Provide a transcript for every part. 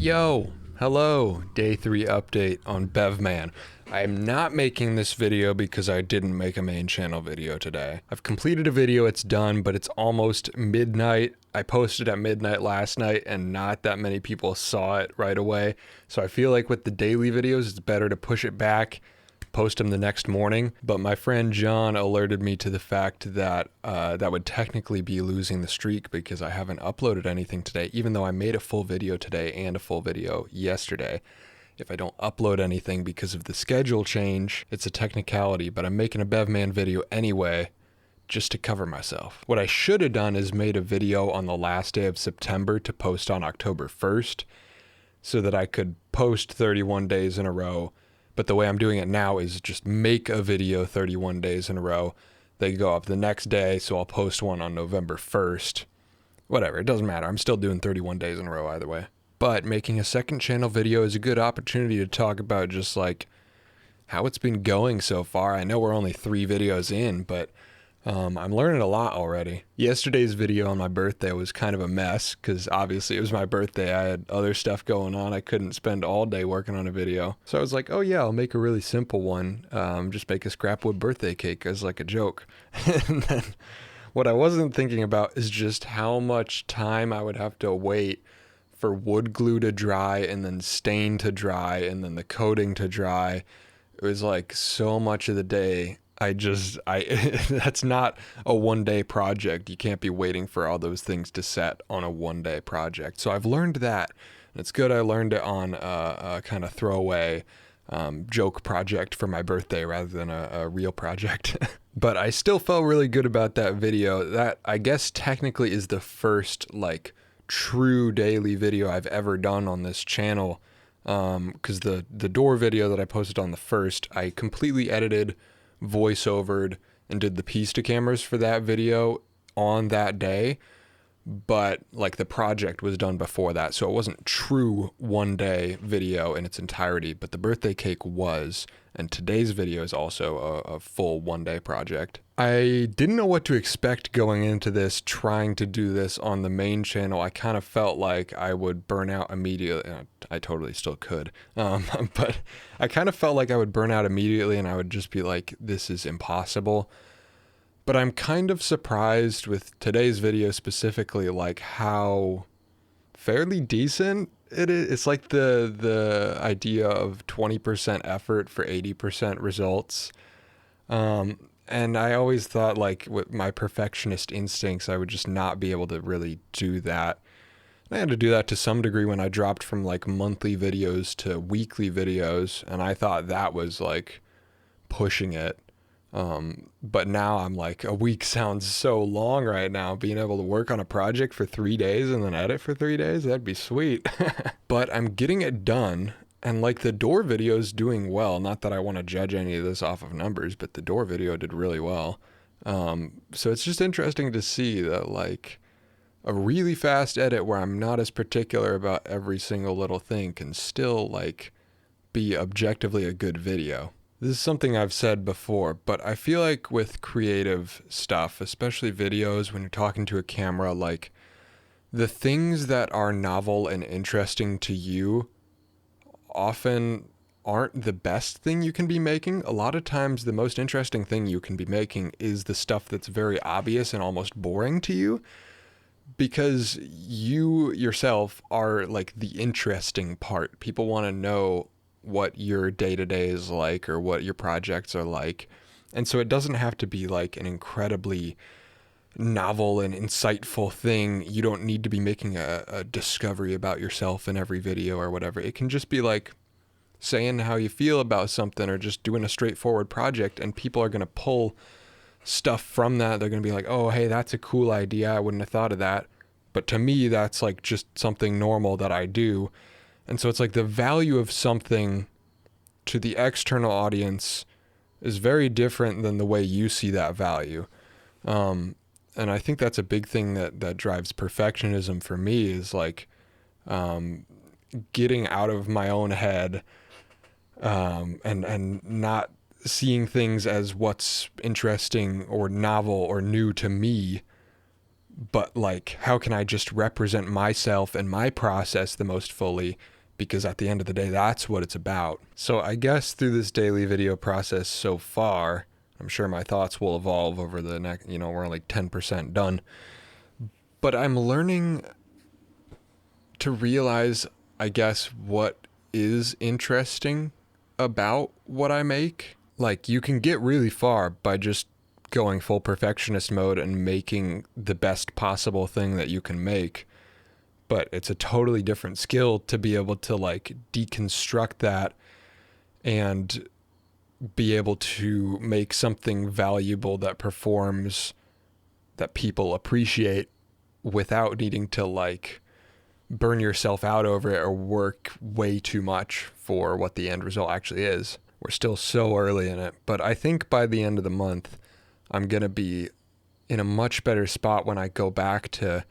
Yo, hello, day 3 update on Bevman. I am not making this video because I didn't make a main channel video today. I've completed a video, it's done, but it's almost midnight. I posted at midnight last night and not that many people saw it right away. So I feel like with the daily videos, it's better to push it back, post them the next morning. But my friend John alerted me to the fact that that would technically be losing the streak because I haven't uploaded anything today, even though I made a full video today and a full video yesterday. If I don't upload anything because of the schedule change, it's a technicality, but I'm making a Bevman video anyway, just to cover myself. What I should have done is made a video on the last day of September to post on October 1st so that I could post 31 days in a row. But the way I'm doing it now is just make a video 31 days in a row. They go up the next day, so I'll post one on November 1st. Whatever, it doesn't matter. I'm still doing 31 days in a row either way. But making a second channel video is a good opportunity to talk about just like how it's been going so far. I know we're only 3 videos in, but I'm learning a lot already. Yesterday's video on my birthday was kind of a mess because obviously it was my birthday. I had other stuff going on. I couldn't spend all day working on a video. So I was like, oh yeah, I'll make a really simple one. Just make a scrapwood birthday cake as like a joke. And then what I wasn't thinking about is just how much time I would have to wait for wood glue to dry and then stain to dry and then the coating to dry. It was like so much of the day. That's not a one-day project. You can't be waiting for all those things to set on a one-day project. So I've learned that. And it's good I learned it on a kind of throwaway joke project for my birthday rather than a real project. But I still felt really good about that video. That I guess technically is the first like true daily video I've ever done on this channel. Because the door video that I posted on the 1st, I completely edited, voiceovered, and did the piece to cameras for that video on that day, but like the project was done before that, so it wasn't true one day video in its entirety, but the birthday cake was, and today's video is also a full one day project. I didn't know what to expect going into this, trying to do this on the main channel. I kind of felt like I would burn out immediately. I totally still could, but I kind of felt like I would burn out immediately and I would just be like, this is impossible. But I'm kind of surprised with today's video specifically, like how fairly decent it is. It's like the idea of 20% effort for 80% results. And I always thought like with my perfectionist instincts, I would just not be able to really do that. I had to do that to some degree when I dropped from like monthly videos to weekly videos. And I thought that was like pushing it. But now I'm like, a week sounds so long right now. Being able to work on a project for 3 days and then edit for 3 days, that'd be sweet. But I'm getting it done. And like the door video is doing well. Not that I want to judge any of this off of numbers, but the door video did really well. So it's just interesting to see that like a really fast edit where I'm not as particular about every single little thing can still like be objectively a good video. This is something I've said before, but I feel like with creative stuff, especially videos, when you're talking to a camera, like the things that are novel and interesting to you often aren't the best thing you can be making. A lot of times the most interesting thing you can be making is the stuff that's very obvious and almost boring to you, because you yourself are like the interesting part. People want to know what your day-to-day is like or what your projects are like. And so it doesn't have to be like an incredibly novel and insightful thing. You don't need to be making a discovery about yourself in every video or whatever. It can just be like saying how you feel about something or just doing a straightforward project, and people are going to pull stuff from that. They're going to be like, oh, hey, that's a cool idea. I wouldn't have thought of that. But to me, that's like just something normal that I do. And so it's like the value of something to the external audience is very different than the way you see that value. And I think that's a big thing that drives perfectionism for me is like getting out of my own head and not seeing things as what's interesting or novel or new to me, but like, how can I just represent myself and my process the most fully? Because at the end of the day, that's what it's about. So I guess through this daily video process so far, I'm sure my thoughts will evolve over the next, we're like 10% done. But I'm learning to realize, I guess, what is interesting about what I make. Like, you can get really far by just going full perfectionist mode and making the best possible thing that you can make. But it's a totally different skill to be able to like deconstruct that and be able to make something valuable that performs, that people appreciate, without needing to like burn yourself out over it or work way too much for what the end result actually is. We're still so early in it, but I think by the end of the month, I'm going to be in a much better spot when I go back to,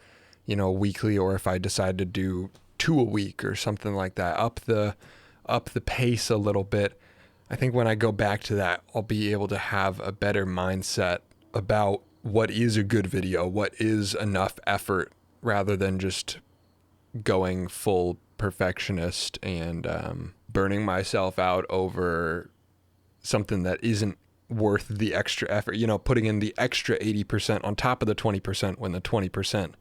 weekly, or if I decide to do 2 a week or something like that, up the pace a little bit. I think when I go back to that, I'll be able to have a better mindset about what is a good video, what is enough effort, rather than just going full perfectionist and burning myself out over something that isn't worth the extra effort, putting in the extra 80% on top of the 20% when the 20%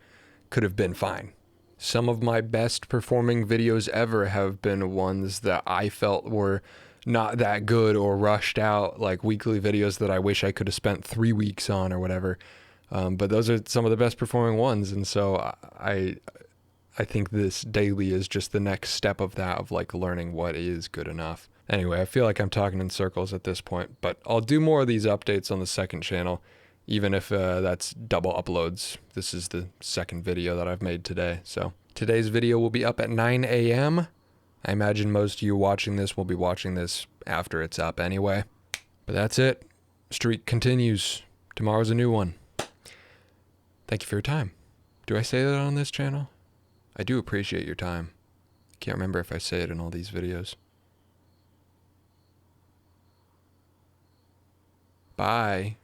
could have been fine. Some of my best performing videos ever have been ones that I felt were not that good or rushed out, like weekly videos that I wish I could have spent 3 weeks on or whatever. But those are some of the best performing ones. And so I think this daily is just the next step of that, of like learning what is good enough. Anyway, I feel like I'm talking in circles at this point, but I'll do more of these updates on the second channel, even if that's double uploads. This is the second video that I've made today. So today's video will be up at 9 a.m. I imagine most of you watching this will be watching this after it's up anyway. But that's it. Streak continues. Tomorrow's a new one. Thank you for your time. Do I say that on this channel? I do appreciate your time. Can't remember if I say it in all these videos. Bye.